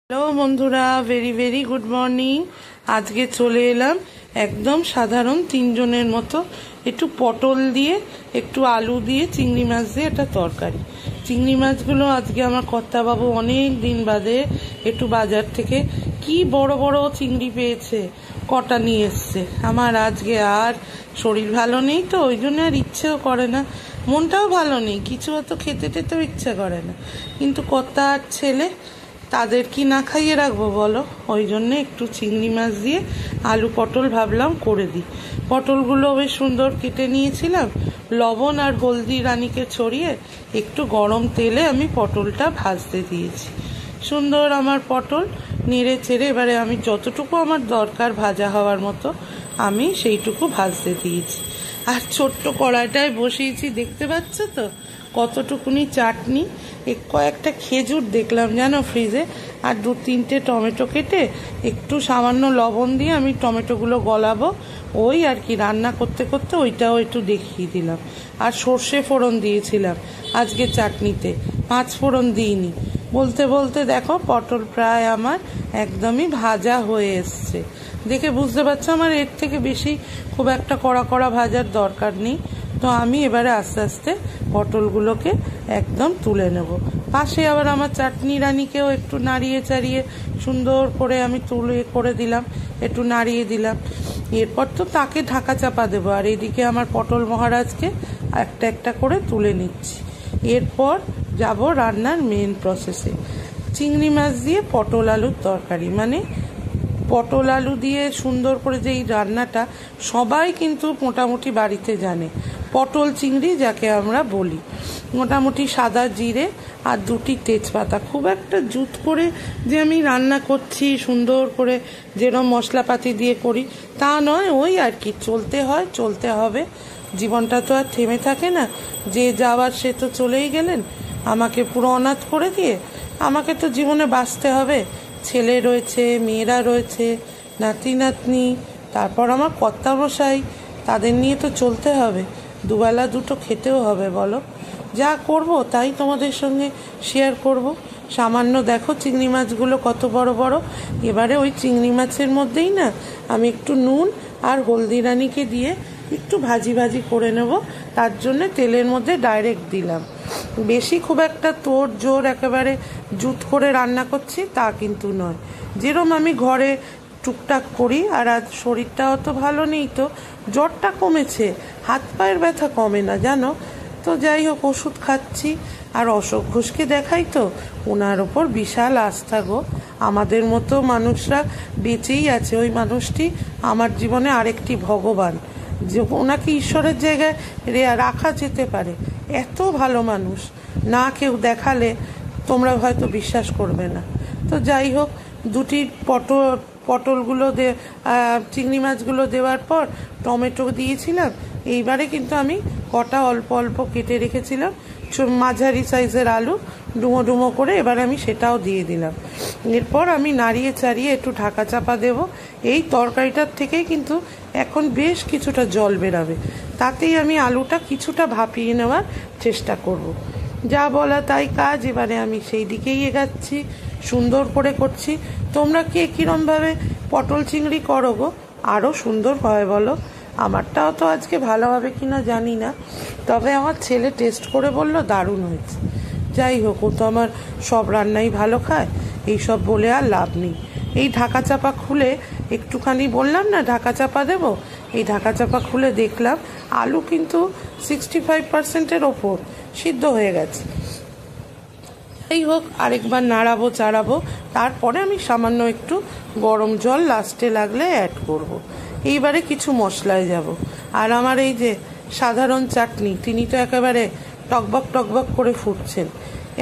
Hello বন্ধুরা, very very good morning. আজকে চলে এলাম একদম সাধারণ তিনজনের মতো একটু পটল দিয়ে, একটু আলু দিয়ে, চিংড়ি মাছ দিয়ে একটা তরকারি। চিংড়ি মাছগুলো আজকে আমার কর্তাবাবু অনেক দিন বাদে একটু বাজার থেকে কি বড় বড় চিংড়ি পেয়েছে, কটা নিয়ে এসছে। আমার আজকে আর শরীর ভালো নেই, তো ওই জন্য আর ইচ্ছেও করে না, মনটাও ভালো নেই, কিছু অত খেতে টেতেও ইচ্ছে করে না। কিন্তু কর্তা আর ছেলে, তাদের কি না খাইয়ে রাখবো বলো? ওই জন্যে একটু চিংড়ি মাছ দিয়ে আলু পটল ভাবলাম করে দিই। পটলগুলো বেশ সুন্দর কেটে নিয়েছিলাম, লবণ আর হলদি রানীকে ছড়িয়ে একটু গরম তেলে আমি পটলটা ভাজতে দিয়েছি। সুন্দর আমার পটল নেড়ে চেড়ে এবারে আমি যতটুকু আমার দরকার ভাজা হওয়ার মতো আমি সেইটুকু ভাজতে দিয়েছি। আর ছোট্ট কড়াইটায় বসিয়েছি, দেখতে পাচ্ছ তো কতটুকুনি চাটনি, কয়েকটা খেজুর দেখলাম জানো ফ্রিজে, আর 2-3টে টমেটো কেটে একটু সামান্য লবণ দিয়ে আমি টমেটোগুলো গলাবো, ওই আর কি রান্না করতে করতে ওইটাও একটু দেখিয়ে দিলাম। আর সর্ষে ফোড়ন দিয়েছিলাম আজকে চাটনিতে, 5 ফোড়ন দিইনি। বলতে বলতে দেখো পটল প্রায় আমার একদমই ভাজা হয়ে এসছে। দেখে বুঝতে পারছো আমার এর থেকে বেশি খুব একটা কড়া কড়া ভাজার দরকার নেই। তো আমি এবারে আস্তে আস্তে পটলগুলোকে একদম তুলে নেব। পাশে আবার আমার চাটনি রানীকেও একটু নাড়িয়ে চাড়িয়ে সুন্দর করে আমি তুলে করে দিলাম, একটু নাড়িয়ে দিলাম। এরপর তো তাকে ঢাকা চাপা দেবো, আর এদিকে আমার পটল মহারাজকে একটা একটা করে তুলে নিচ্ছি। এরপর যাব রান্নার মেন প্রসেসে। চিংড়ি মাছ দিয়ে পটল আলুর তরকারি, মানে পটল আলু দিয়ে সুন্দর করে যে এই রান্নাটা সবাই কিন্তু মোটামুটি বাড়িতে জানে, পটল চিংড়ি যাকে আমরা বলি। মোটামুটি সাদা জিরে আর 2টি তেজপাতা, খুব একটা জুত করে যে আমি রান্না করছি সুন্দর করে যেরকম মশলাপাতি দিয়ে করি তা নয়, ওই আর কি চলতে হয়, চলতে হবে। জীবনটা তো আর থেমে থাকে না, যে যাওয়ার সে তো চলেই গেলেন, আমাকে পুরো অনাথ করে দিয়ে আমাকে তো জীবনে বাঁচতে হবে। ছেলে রয়েছে, মেয়েরা রয়েছে, নাতি নাতনি, তারপর আমার কর্তামশাই, তাদের নিয়ে তো চলতে হবে, দুবেলা দুটো খেতেও হবে বলো। যা করব তাই তোমাদের সঙ্গে শেয়ার করব। সামান্য দেখো চিংড়ি মাছগুলো কত বড় বড়। এবারে ওই চিংড়ি মাছের মধ্যেই না আমি একটু নুন আর হলদি রানীকে দিয়ে একটু ভাজি ভাজি করে নেব, তার জন্য তেলের মধ্যে ডাইরেক্ট দিলাম। বেশি খুব একটা তোড় জোর একেবারে জুত করে রান্না করছি তা কিন্তু নয়, যেরকম আমি ঘরে টুকটাক করি। আর আজ শরীরটা অত ভালো নেই, তো জ্বরটা কমেছে, হাত পায়ের ব্যথা কমে না জানো। তো যাই হোক ওষুধ খাচ্ছি। আর অশোক ঘোষকে দেখাই তো, ওনার ওপর বিশাল আস্থা গো। আমাদের মতো মানুষরা বেঁচেই আছে, ওই মানুষটি আমার জীবনে আরেকটি ভগবান, যে ওনাকে ঈশ্বরের জায়গায় রাখা যেতে পারে। এত ভালো মানুষ, না কেউ দেখালে তোমরা হয়তো বিশ্বাস করবে না। তো যাই হোক 2টি পটলগুলো চিংড়ি মাছগুলো দেওয়ার পর টমেটো দিয়েছিলাম। এইবারে কিন্তু আমি কটা অল্প অল্প কেটে রেখেছিলাম মাঝারি সাইজের আলু ডুমো ডুমো করে, এবার আমি সেটাও দিয়ে দিলাম। এরপর আমি নাড়িয়ে চাড়িয়ে একটু ঢাকা চাপা দেব। এই তরকারিটার থেকেই কিন্তু এখন বেশ কিছুটা জল বেরাবে, তাতেই আমি আলুটা কিছুটা ভাপিয়ে নেওয়ার চেষ্টা করব। যা বলা তাই কাজ, এবারে আমি সেই দিকেই এগাচ্ছি, সুন্দর করে করছি। তোমরা কে কীরমভাবে পটল চিংড়ি করো গো, আরও সুন্দর হয় বলো? আমারটাও তো আজকে ভালো হবে কিনা জানি না, তবে আমার ছেলে টেস্ট করে বলল দারুণ হয়েছে। যাই হোক, ও তো আমার সব রান্নাই ভালো খায়, এইসব বলে আর লাভ নেই। এই ঢাকা চাপা খুলে একটুখানি বললাম না ঢাকা চাপা দেব, এই ঢাকা চাপা খুলে দেখলাম আলু কিন্তু 65%-এর ওপর সিদ্ধ হয়ে গেছে। যাই হোক আরেকবার নাড়াবো চাড়াবো, তারপরে আমি সামান্য একটু গরম জল লাস্টে লাগলে অ্যাড করব। এইবারে কিছু মশলায় যাব। আর আমার এই যে সাধারণ চাটনি, তিনি তো একেবারে টকবক টকবক করে ফুটছেন।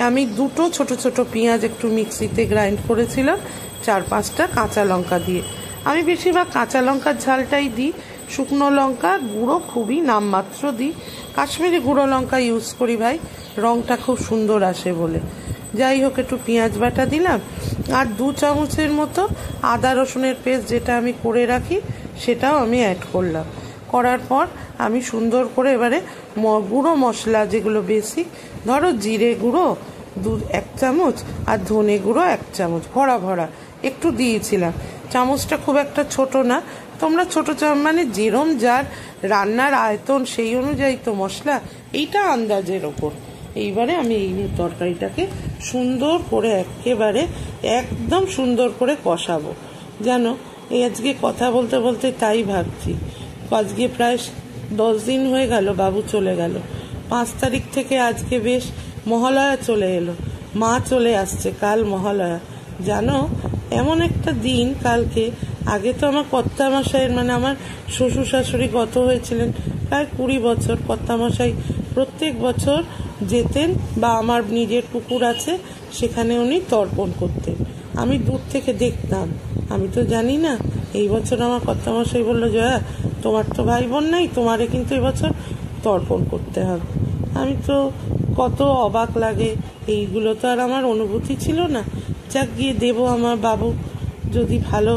আমি 2টো ছোট ছোট পেঁয়াজ একটু মিক্সিতে গ্রাইন্ড করেছিলাম, 4-5টা কাঁচা লঙ্কা দিয়ে। আমি বেশিরভাগ কাঁচা লঙ্কার ঝালটাই দিই, শুকনো লঙ্কা গুঁড়ো খুবই নামমাত্র দিই। কাশ্মীরি গুঁড়ো লঙ্কা ইউজ করি ভাই, রঙটা খুব সুন্দর আসে বলে। যাই হোক একটু পেঁয়াজ বাটা দিলাম, আর 2 চামচের মতো আদা রসুনের পেস্ট যেটা আমি করে রাখি সেটাও আমি অ্যাড করলাম। করার পর আমি সুন্দর করে এবারে গুঁড়ো মশলা যেগুলো বেসিক, ধরো জিরে গুঁড়ো, দুধ 1 চামচ আর ধনে গুঁড়ো 1 চামচ ভরা ভরা একটু দিয়েছিলাম। চামচটা খুব একটা ছোট না, তোমরা ছোট মানে যেরম যার রান্নার আয়তন সেই অনুযায়ী তো মশলা, এইটা আন্দাজের ওপর। এইবারে আমি এই তরকারিটাকে সুন্দর করে একেবারে একদম সুন্দর করে কষাবো। জানো, এই আজকে কথা বলতে বলতে তাই ভাবছি, আজকে প্রায় 10 দিন হয়ে গেল বাবু চলে গেল। 5 তারিখ থেকে আজকে বেশ মহালয়া চলে এলো, মা চলে আসছে, কাল মহালয়া। জানো, এমন একটা দিন কালকে। আগে তো আমার কর্তামশাইয়ের মানে আমার শ্বশুর শাশুড়ি গত হয়েছিলেন প্রায় 20 বছর। কর্তামশাই প্রত্যেক বছর যেতেন, বা আমার নিজের পুকুর আছে সেখানে উনি তর্পণ করতেন। আমি দূর থেকে দেখতাম, আমি তো জানি না। এই বছর আমার কর্তামশাই বললো, জয়া তোমার তো ভাই বোন নাই, তোমারে কিন্তু এবছর তর্পণ করতে হবে। আমি তো কত অবাক লাগে, এইগুলো তো আর আমার অনুভূতি ছিল না। যাক, গিয়ে দেবো। আমার বাবু যদি ভালো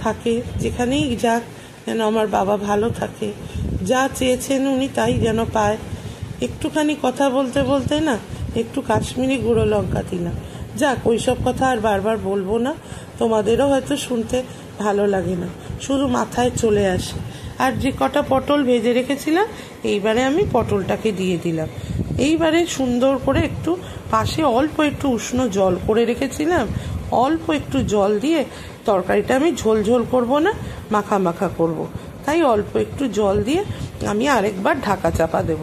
থাকে, যেখানেই যাক যেন আমার বাবা ভালো থাকে, যা চেয়েছেন উনি তাই যেন পায়। একটুখানি কথা বলতে বলতে না একটু কাশ্মীরি গুঁড়ো লঙ্কা দিলাম। যাক, ওইসব কথা আর বারবার বলবো না, তোমাদেরও হয়তো শুনতে ভালো লাগে না, শুধু মাথায় চলে আসে। আর যে কটা পটল ভেজে রেখেছিলাম, এইবারে আমি পটলটাকে দিয়ে দিলাম। এইবারে সুন্দর করে একটু পাশে অল্প একটু উষ্ণ জল করে রেখেছিলাম, অল্প একটু জল দিয়ে, তরকারিটা আমি ঝোল ঝোল করবো না, মাখা মাখা করব। তাই অল্প একটু জল দিয়ে আমি আরেকবার ঢাকা চাপা দেব।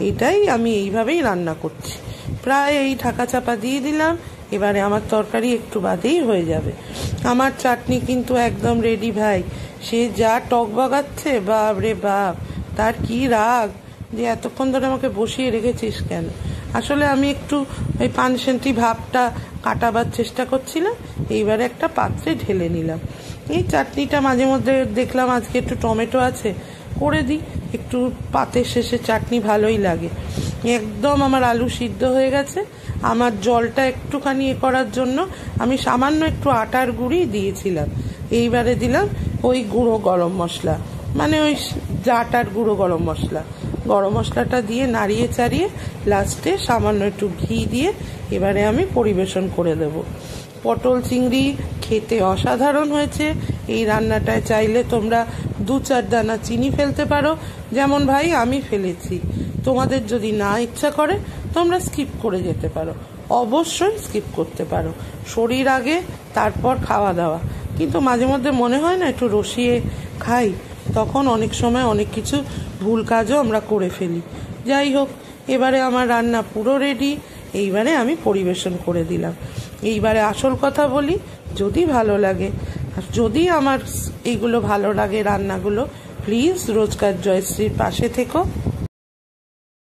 এটাই আমি এইভাবেই রান্না করছি। প্রায় এই ঢাকা চাপা দিয়ে দিলাম। এবারে আমার তরকারি একটু বাদেই হয়ে যাবে। আমার চাটনি কিন্তু একদম রেডি ভাই। সে যা টক বাগাচ্ছে, বাপ রে বাপ, তার কি রাগ যে এতক্ষণ ধরে আমাকে বসিয়ে রেখেছিস কেন। আসলে আমি একটু ওই পানসেন্টি ভাবটা কাটাবার চেষ্টা করছিলাম। এইবারে একটা পাত্রে ঢেলে নিলাম। এই চাটনিটা মাঝে মধ্যে দেখলাম আজকে একটু টমেটো আছে, করে দিই। একটু পাতের শেষে চাটনি ভালোই লাগে। একদম আমার আলু সিদ্ধ হয়ে গেছে। আমার জলটা একটুখানি করার জন্য আমি সামান্য একটু আটার গুঁড়ি দিয়েছিলাম। এইবারে দিলাম ওই গুঁড়ো গরম মশলা, মানে ওই আটার গুঁড়ো গরম মশলাটা দিয়ে নাড়িয়ে চাড়িয়ে লাস্টে সামান্য একটু ঘি দিয়ে এবারে আমি পরিবেশন করে দেব। পটল চিংড়ি খেতে অসাধারণ হয়েছে। এই রান্নাটায় চাইলে তোমরা 2-4 দানা চিনি ফেলতে পারো, যেমন ভাই আমি ফেলেছি। তোমাদের যদি না ইচ্ছা করে তোমরা স্কিপ করে যেতে পারো, অবশ্যই স্কিপ করতে পারো। শরীর আগে, তারপর খাওয়া দাওয়া। কিন্তু মাঝে মধ্যে মনে হয় না একটু রসিয়ে খাই, তখন অনেক সময় অনেক কিছু ভুল কাজও আমরা করে ফেলি। যাই হোক, এবারে আমার রান্না পুরো রেডি। এইবারে আমি পরিবেশন করে দিলাম। এইবারে আসল কথা বলি, যদি ভালো লাগে, আর যদি আমার এইগুলো ভালো লাগে রান্নাগুলো, প্লিজ রোজকার জয়শ্রীর পাশে থেকো।